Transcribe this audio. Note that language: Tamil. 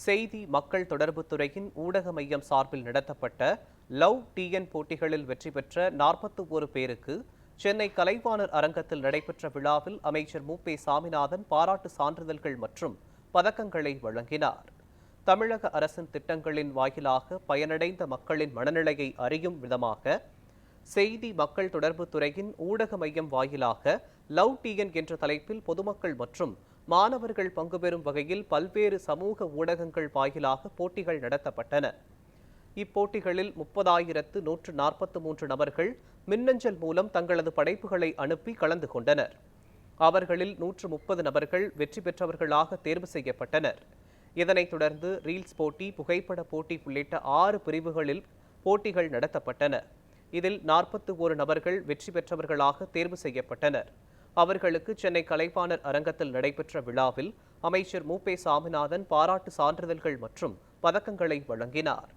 செய்தி மக்கள் தொடர்புத் துறையின் ஊடக மையம் சார்பில் நடத்தப்பட்ட லவ் டிஎன் போட்டிகளில் வெற்றி பெற்ற 41 பேருக்கு சென்னை கலைவாணர் அரங்கத்தில் நடைபெற்ற விழாவில் அமைச்சர் மு.பே. சாமிநாதன் பாராட்டு சான்றிதழ்கள் மற்றும் பதக்கங்களை வழங்கினார். தமிழக அரசின் திட்டங்களின் வாயிலாக பயனடைந்த மக்களின் மனநிலையை அறியும் விதமாக செய்தி மக்கள் தொடர்புத் துறையின் ஊடக மையம் வாயிலாக லவ் டிஎன் என்ற தலைப்பில் பொதுமக்கள் மற்றும் மாணவர்கள் பங்குபெறும் வகையில் பல்வேறு சமூக ஊடகங்கள் வாயிலாக போட்டிகள் நடத்தப்பட்டன. இப்போட்டிகளில் 30,143 நபர்கள் மின்னஞ்சல் மூலம் தங்களது படைப்புகளை அனுப்பி கலந்து கொண்டனர். அவர்களில் 130 நபர்கள் வெற்றி பெற்றவர்களாக தேர்வு செய்யப்பட்டனர். இதனைத் தொடர்ந்து ரீல்ஸ் போட்டி, புகைப்பட போட்டி உள்ளிட்ட 6 பிரிவுகளில் போட்டிகள் நடத்தப்பட்டன. இதில் 41 நபர்கள் வெற்றி பெற்றவர்களாக தேர்வு செய்யப்பட்டனர். அவர்களுக்கு சென்னை கலைவாணர் அரங்கத்தில் நடைபெற்ற விழாவில் அமைச்சர் மு.பே. சாமிநாதன் பாராட்டு சான்றிதழ்கள் மற்றும் பதக்கங்களை வழங்கினார்.